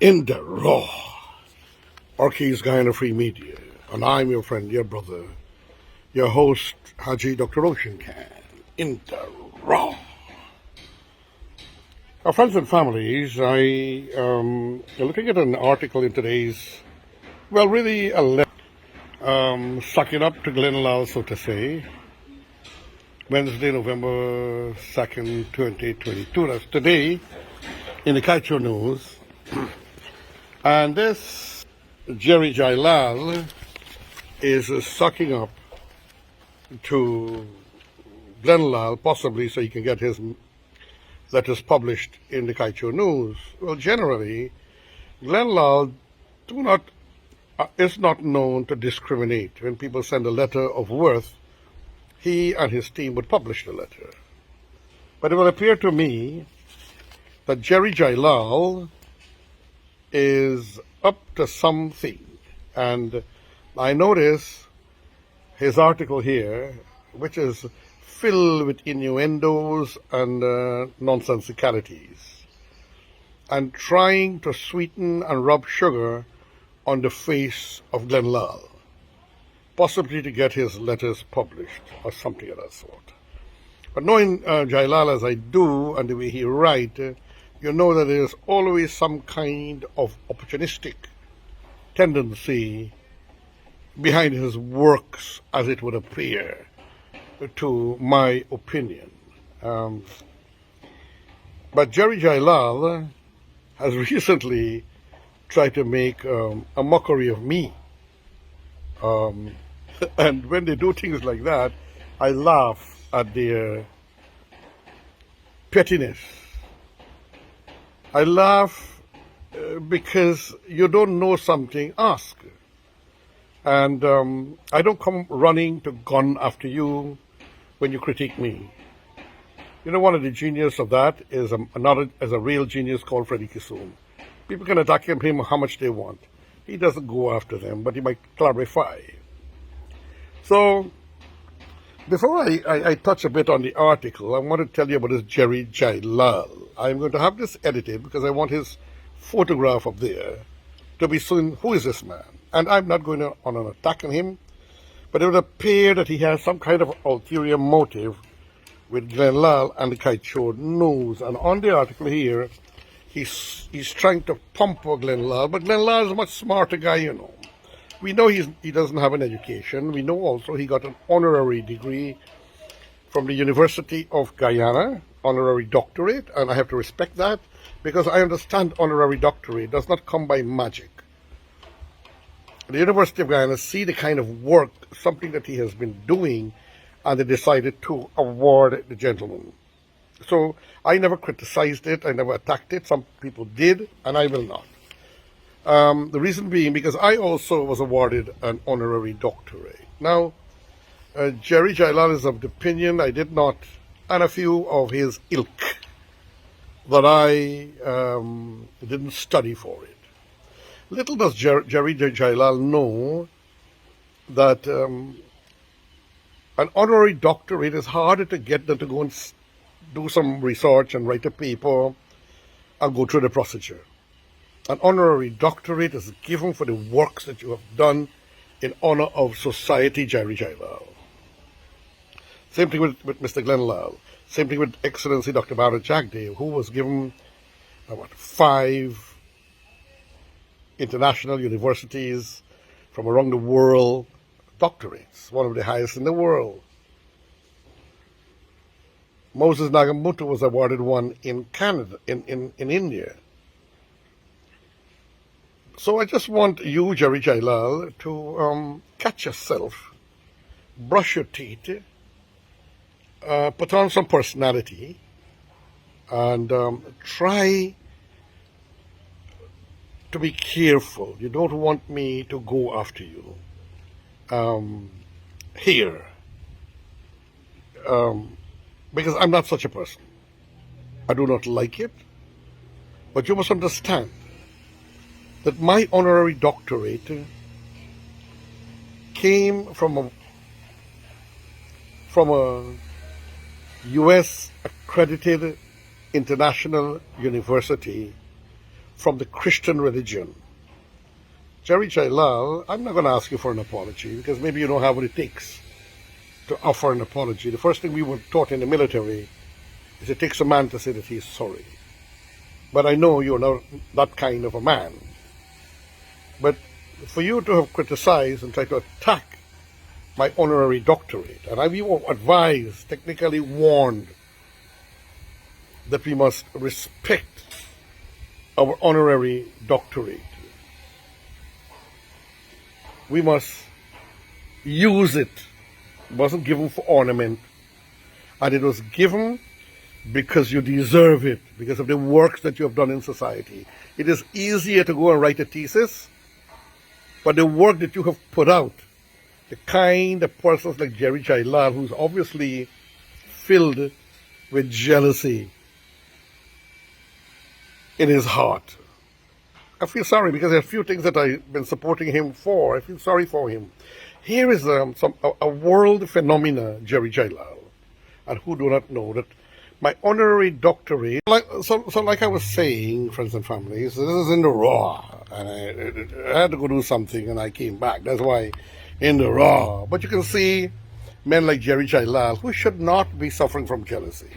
in the raw. Orkey's Guyana Free Media, and I'm your friend, your brother, your host, Haji Dr. Roshan in the raw. Our friends and families, I looking at an article in today's, well, really a letter, suck it up to Glenn Lall, so to say, Wednesday, November 2nd, 2022. That's today in the Kaicho News. And this Jailall is sucking up to Glenn Lall, possibly so he can get his letters published in the Kaicho News. Well, generally, Glenn Lall is not known to discriminate. When people send a letter of worth, he and his team would publish the letter. But it will appear to me that Jailall is up to something. And I notice his article here, which is filled with innuendos and nonsensicalities, and trying to sweeten and rub sugar on the face of Glenn Lall, possibly to get his letters published or something of that sort. But knowing Jailall as I do and the way he writes, you know that there is always some kind of opportunistic tendency behind his works, as it would appear, to my opinion. But Jailall has recently tried to make a mockery of me. And when they do things like that, I laugh at their pettiness. I laugh because you don't know something, ask. And I don't come running to gun after you when you critique me. You know, one of the genius of that is a real genius called Freddie Kissoon. People can attack him how much they want. He doesn't go after them, but he might clarify. So, before I touch a bit on the article, I want to tell you about this Jailall. I'm going to have this edited because I want his photograph up there to be seen. Who is this man? And I'm not going on an attack on him, but it would appear that he has some kind of ulterior motive with Glenn Lall and the Kaicho News. And on the article here, he's trying to pump for Glenn Lall, but Glenn Lall is a much smarter guy, you know. We know he doesn't have an education. We know also he got an honorary degree from the University of Guyana, honorary doctorate, and I have to respect that because I understand honorary doctorate does not come by magic. The University of Guyana see the kind of work, something that he has been doing, and they decided to award the gentleman. So I never criticized it, I never attacked it. Some people did, and I will not. The reason being because I also was awarded an honorary doctorate. Now, Jailall is of the opinion I did not, and a few of his ilk, that I didn't study for it. Little does Jailall know that an honorary doctorate is harder to get than to go and do some research and write a paper and go through the procedure. An honorary doctorate is given for the works that you have done in honor of society, Jailall. Same thing with Mr. Glenn Lall. Same thing with Excellency Dr. Barrett Jagdeo, who was given 5 international universities from around the world doctorates, one of the highest in the world. Moses Nagamutu was awarded one in Canada, in India. So I just want you, Jailall, to catch yourself, brush your teeth, put on some personality, and try to be careful. You don't want me to go after you here, because I'm not such a person. I do not like it, but you must understand that my honorary doctorate came from a U.S. accredited international university from the Christian religion. Jerry Jailall, I'm not going to ask you for an apology because maybe you don't have what it takes to offer an apology. The first thing we were taught in the military is it takes a man to say that he's sorry. But I know you're not that kind of a man. But for you to have criticized and tried to attack my honorary doctorate, and I've even advised, technically warned, that we must respect our honorary doctorate. We must use it. It wasn't given for ornament, and it was given because you deserve it, because of the works that you have done in society. It is easier to go and write a thesis, but the work that you have put out, the kind of persons like Jerry Jailall, who's obviously filled with jealousy in his heart. I feel sorry because there are a few things that I've been supporting him for. I feel sorry for him. Here is a world phenomena, Jerry Jailall, and who do not know that my honorary doctorate, like I was saying, friends and families, this is in the raw, and I had to go do something, and I came back. That's why in the raw. But you can see men like Jerry Jailall, who should not be suffering from jealousy,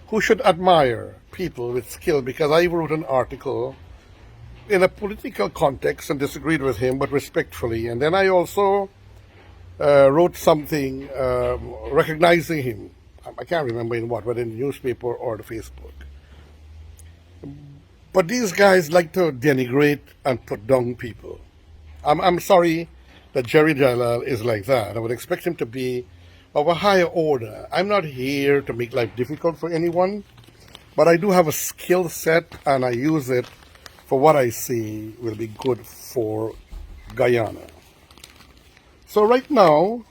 who should admire people with skill, because I wrote an article in a political context and disagreed with him, but respectfully. And then I also wrote something recognizing him. I can't remember in what, whether in the newspaper or the Facebook. But these guys like to denigrate and put down people. I'm sorry that Jerry Jailall is like that. I would expect him to be of a higher order. I'm not here to make life difficult for anyone, but I do have a skill set, and I use it for what I see will be good for Guyana. So right now,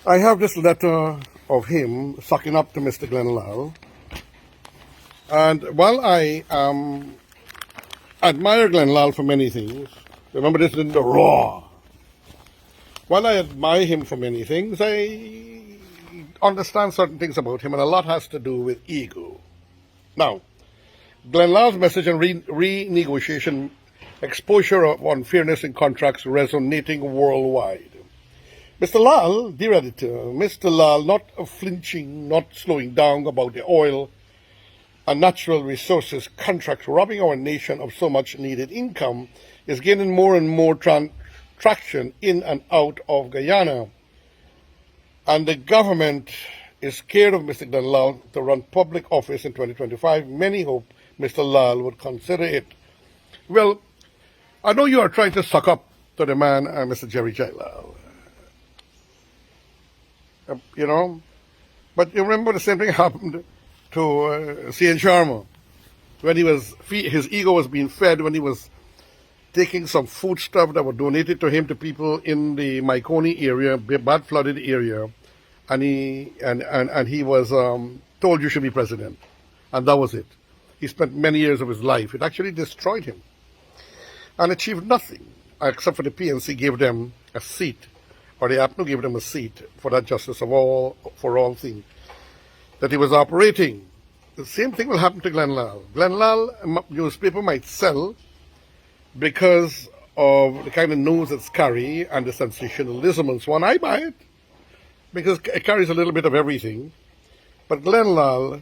I have this letter of him sucking up to Mr. Glenn Lall. And while I admire Glenn Lall for many things, remember this is in the raw. While I admire him for many things, I understand certain things about him, and a lot has to do with ego. Now, Glenn Lall's message on renegotiation, exposure of unfairness in contracts resonating worldwide. Mr. Lall, dear editor, Mr. Lall, not flinching, not slowing down about the oil and natural resources contracts robbing our nation of so much needed income, is gaining more and more traction in and out of Guyana. And the government is scared of Mr. Glenn Lall to run public office in 2025. Many hope Mr. Lall would consider it. Well, I know you are trying to suck up to the man, Mr. Jerry Jailall. You know, but you remember the same thing happened to CN SHARMA when his ego was being fed when he was taking some food stuff that were donated to him to people in the Maikoni area, bad flooded area, and he was told you should be president, and that was it. He spent many years of his life. It actually destroyed him and achieved nothing except for the PNC gave them a seat, or the APNU gave them a seat for that justice of all for all thing that he was operating. The same thing will happen to Glenn Lall. Glenn Lall newspaper might sell because of the kind of news it's carry and the sensationalism and so on. I buy it because it carries a little bit of everything. But Glenn Lall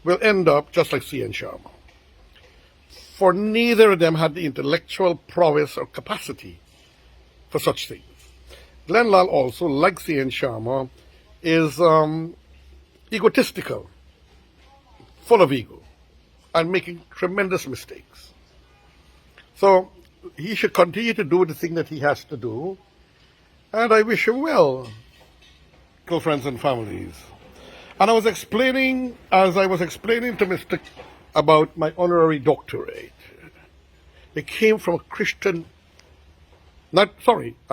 will end up just like CN SHARMA. For neither of them had the intellectual prowess or capacity for such things. Glenn Lall also, like CN SHARMA, is egotistical, full of ego, and making tremendous mistakes. So he should continue to do the thing that he has to do, and I wish him well, friends and families. And I was explaining, as I was explaining to Mr. about my honorary doctorate, it came from a Christian, I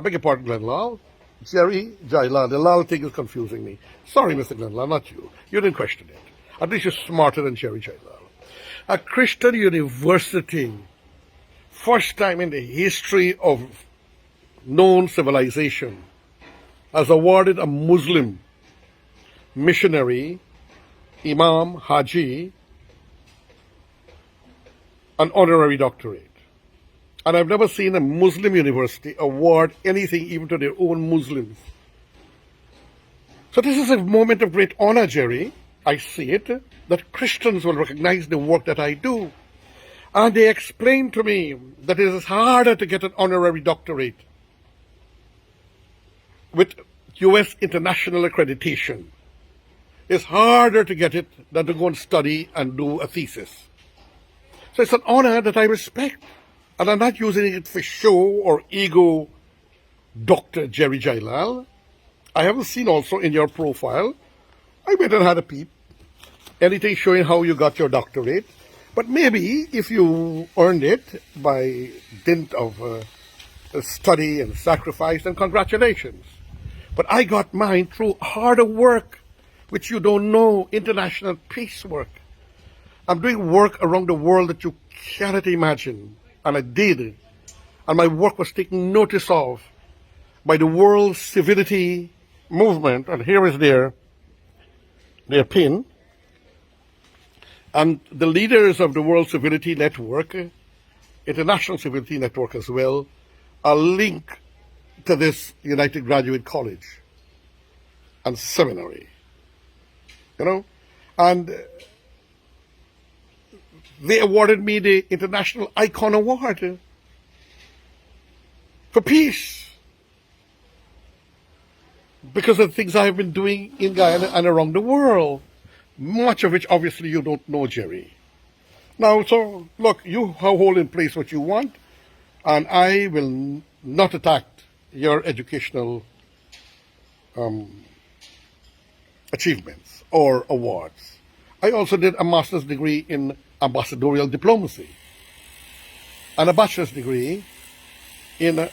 beg your pardon, Glenn Lall, Jerry Jailall. The Lall thing is confusing me. Sorry, Mr. Glenn Lall, not you. You didn't question it. At least you're smarter than Jerry Jailall. A Christian university, first time in the history of known civilization, has awarded a Muslim missionary, Imam Haji, an honorary doctorate. And I've never seen a Muslim university award anything even to their own Muslims. So this is a moment of great honor, Jerry. I see it, that Christians will recognize the work that I do. And they explained to me that it is harder to get an honorary doctorate with U.S. international accreditation. It's harder to get it than to go and study and do a thesis. So it's an honor that I respect. And I'm not using it for show or ego, Dr. Jerry Jailall. I haven't seen also in your profile, I went and had a peep, anything showing how you got your doctorate. But maybe if you earned it by dint of study and sacrifice, then congratulations. But I got mine through harder work, which you don't know, international peace work. I'm doing work around the world that you cannot imagine. And I did. And my work was taken notice of by the World Civility Movement. And here is their pin. And the leaders of the World Civility Network, International Civility Network as well, are linked to this United Graduate College and Seminary. You know? And they awarded me the International Icon Award for peace because of the things I have been doing in Guyana and around the world, much of which obviously you don't know, Jerry. Now, so look, you hold in place what you want, and I will not attack your educational achievements or awards. I also did a master's degree in ambassadorial diplomacy and a bachelor's degree in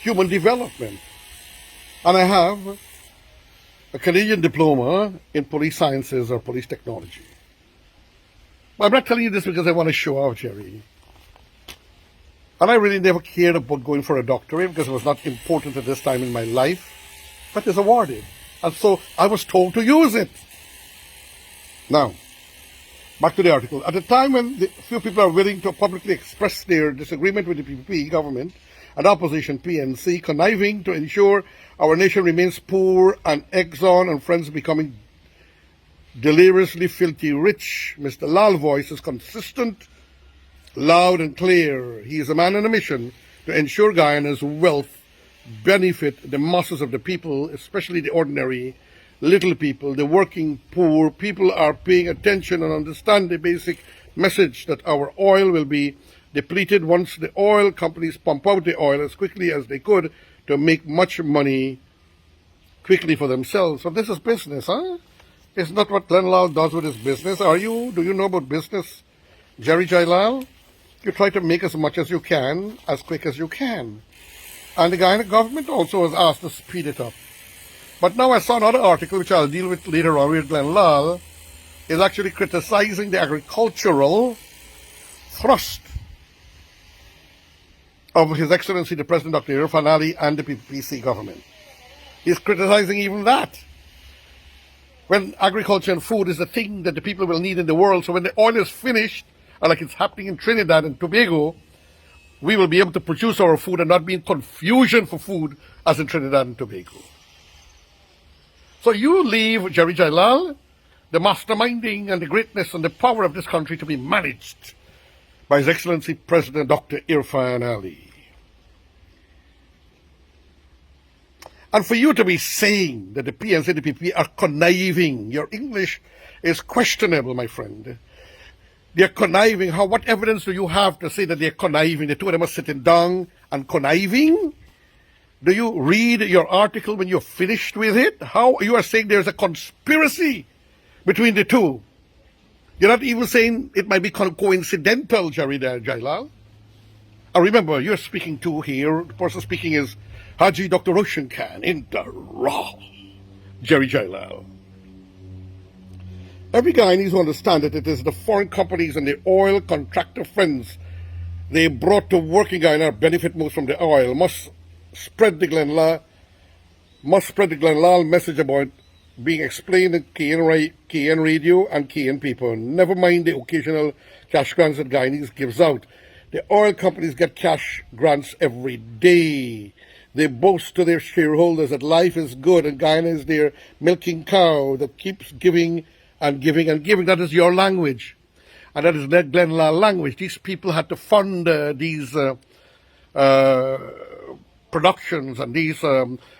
human development. And I have a Canadian diploma in police sciences or police technology. But I'm not telling you this because I want to show off, Jerry. And I really never cared about going for a doctorate because it was not important at this time in my life. But it's awarded. And so I was told to use it. Now, back to the article. At a time when few people are willing to publicly express their disagreement with the PPP government and opposition PNC, conniving to ensure our nation remains poor and Exxon and friends becoming deliriously filthy rich, Mr. Lall's voice is consistent, loud and clear. He is a man on a mission to ensure Guyana's wealth benefit the masses of the people, especially the ordinary little people, the working poor. People are paying attention and understand the basic message that our oil will be depleted once the oil companies pump out the oil as quickly as they could to make much money quickly for themselves. So this is business, huh? It's not what Glenn Lall does with his business. Do you know about business, Jerry Jailall? You try to make as much as you can, as quick as you can. And the Guyana government also was asked to speed it up. But now I saw another article, which I'll deal with later on, where Glenn Lall is actually criticizing the agricultural thrust of His Excellency the President Dr. Irfan Ali and the PPC government. He's criticizing even that. When agriculture and food is the thing that the people will need in the world, so when the oil is finished, like it's happening in Trinidad and Tobago, we will be able to produce our food and not be in confusion for food as in Trinidad and Tobago. So you leave, Jerry Jailall, the masterminding and the greatness and the power of this country to be managed by His Excellency President Dr. Irfan Ali. And for you to be saying that the PNC and the PP are conniving, your English is questionable, my friend. They're conniving. What evidence do you have to say that they're conniving? The two of them are sitting down and conniving? Do you read your article when you're finished with it? How you are saying there's a conspiracy between the two? You're not even saying it might be coincidental, Jerry Jailall. And remember, you're speaking to here, the person speaking is Haji Dr. Roshan in the raw, Jerry Jailall. Every guy needs to understand that it is the foreign companies and the oil contractor friends they brought to work in Guyana benefit most from the oil. Must spread the Glenn Lall message about being explained in KN radio and KN paper. Never mind the occasional cash grants that Guyanese gives out. The oil companies get cash grants every day. They boast to their shareholders that life is good and Guyana is their milking cow that keeps giving and giving and giving. That is your language. And that is Glenn Lall language. These people had to fund these productions and these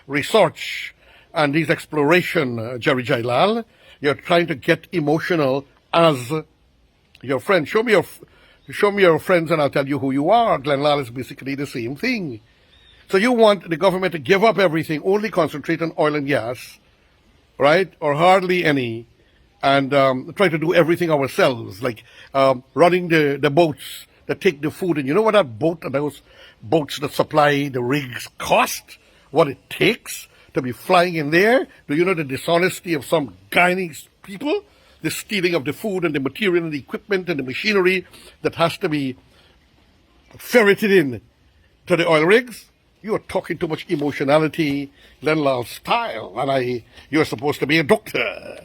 research and these exploration, Jerry Jailall. You're trying to get emotional as your friend. Show me your friends and I'll tell you who you are. Glenn Lall is basically the same thing. So you want the government to give up everything, only concentrate on oil and gas, right? Or hardly any, and try to do everything ourselves, like running the boats that take the food. And you know what that boat and those boats that supply the rigs cost? What it takes to be flying in there? Do you know the dishonesty of some Guyanese people? The stealing of the food and the material and the equipment and the machinery that has to be ferreted in to the oil rigs? You are talking too much emotionality, Glenn Lall style, and you're supposed to be a doctor.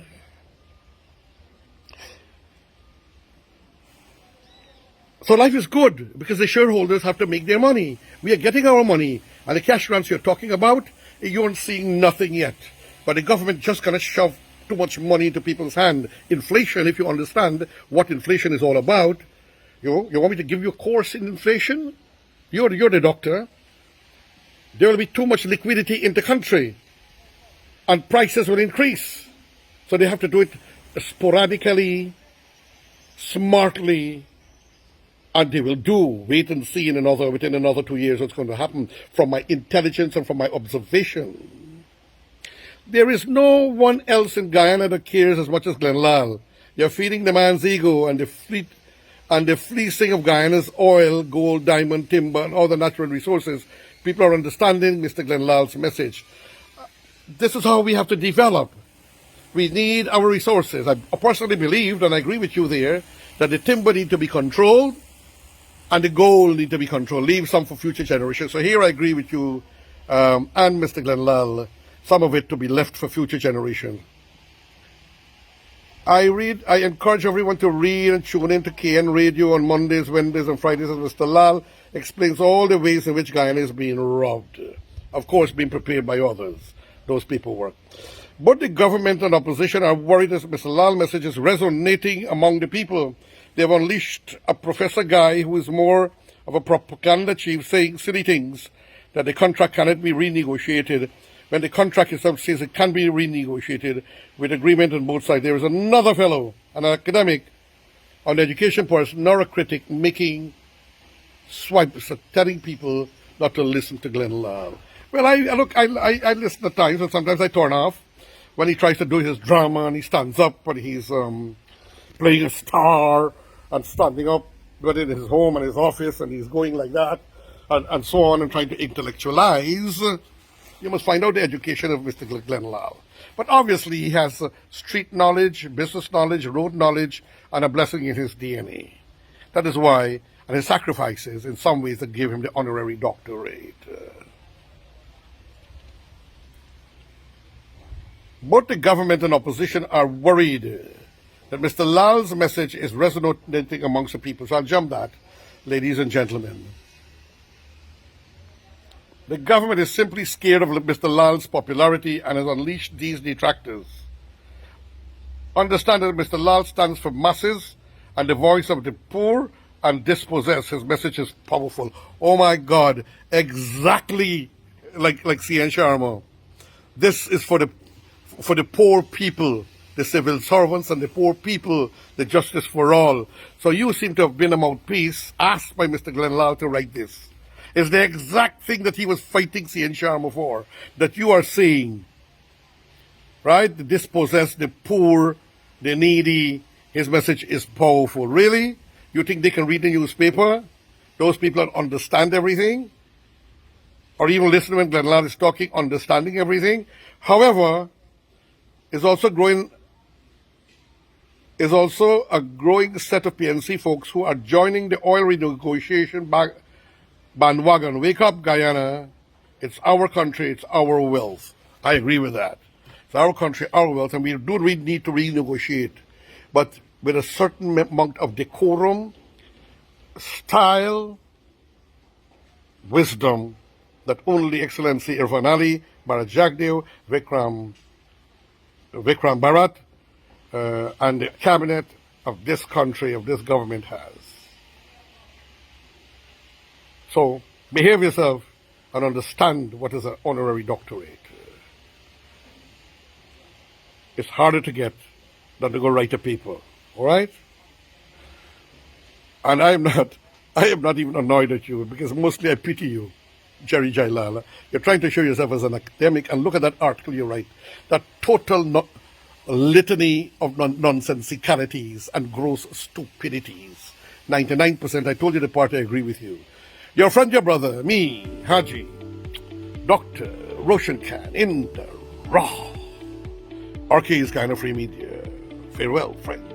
So life is good because the shareholders have to make their money. We are getting our money, and the cash grants you're talking about, you aren't seeing nothing yet. But the government just gonna shove too much money into people's hand. Inflation, if you understand what inflation is all about, you want me to give you a course in inflation? You're the doctor. There will be too much liquidity in the country, and prices will increase. So they have to do it sporadically, smartly, and they will do. Wait and see within another 2 years what's going to happen from my intelligence and from my observation. There is no one else in Guyana that cares as much as Glenn Lall. You're feeding the man's ego and the fleecing of Guyana's oil, gold, diamond, timber, and other natural resources. People are understanding Mr. Glenn Lall's message. This is how we have to develop. We need our resources. I personally believe, and I agree with you there, that the timber need to be controlled and the gold need to be controlled. Leave some for future generations. So here I agree with you and Mr. Glenn Lall, some of it to be left for future generations. I encourage everyone to read and tune into KN Radio on Mondays, Wednesdays, and Fridays as Mr. Lall explains all the ways in which Guyana is being robbed. Of course, being prepared by others. Those people work. But the government and opposition are worried as Mr. Lall's message is resonating among the people. They have unleashed a professor guy who is more of a propaganda chief saying silly things, that the contract cannot be renegotiated, when the contract itself says it can be renegotiated with agreement on both sides. There is another fellow, an academic, an education person, nor a critic, making swipes, telling people not to listen to Glenn Lall. Well, I listen at times, and sometimes I turn off when he tries to do his drama and he stands up when he's playing a star and standing up within his home and his office, and he's going like that and so on and trying to intellectualize. You must find out the education of Mr. Glenn Lall. But obviously he has street knowledge, business knowledge, road knowledge, and a blessing in his DNA. That is why, and his sacrifices in some ways that gave him the honorary doctorate. Both the government and opposition are worried that Mr. Lall's message is resonating amongst the people. So I'll jump that, ladies and gentlemen. The government is simply scared of Mr. Lall's popularity and has unleashed these detractors. Understand that Mr. Lall stands for masses and the voice of the poor and dispossessed. His message is powerful. Oh my God, exactly like CN SHARMA. This is for the poor people, the civil servants and the poor people, the justice for all. So you seem to have been a mouthpiece asked by Mr. Glenn Lall to write this. It's the exact thing that he was fighting CN SHARMA for, that you are saying, right? The dispossessed, the poor, the needy. His message is powerful. Really? You think they can read the newspaper? Those people that understand everything? Or even listen when Glenn Lall is talking, understanding everything? However, is also a growing set of PNC folks who are joining the oil renegotiation bandwagon. Wake up, Guyana. It's our country. It's our wealth. I agree with that. It's our country, our wealth, and we do need to renegotiate, but with a certain amount of decorum, style, wisdom that only Excellency Irfan Ali, Bharat Jagdev, Vikram Bharat, and the cabinet of this country, of this government has. So behave yourself and understand what is an honorary doctorate. It's harder to get than to go write a paper, all right? And I am not even annoyed at you, because mostly I pity you, Jerry Jailall. You're trying to show yourself as an academic, and look at that article you write, that total litany of nonsensicalities and gross stupidities. 99%, I told you the party, I agree with you. Your friend, your brother, me, Haji, Dr. Roshan Khan, in the raw. RK is kind of free media. Farewell, friends.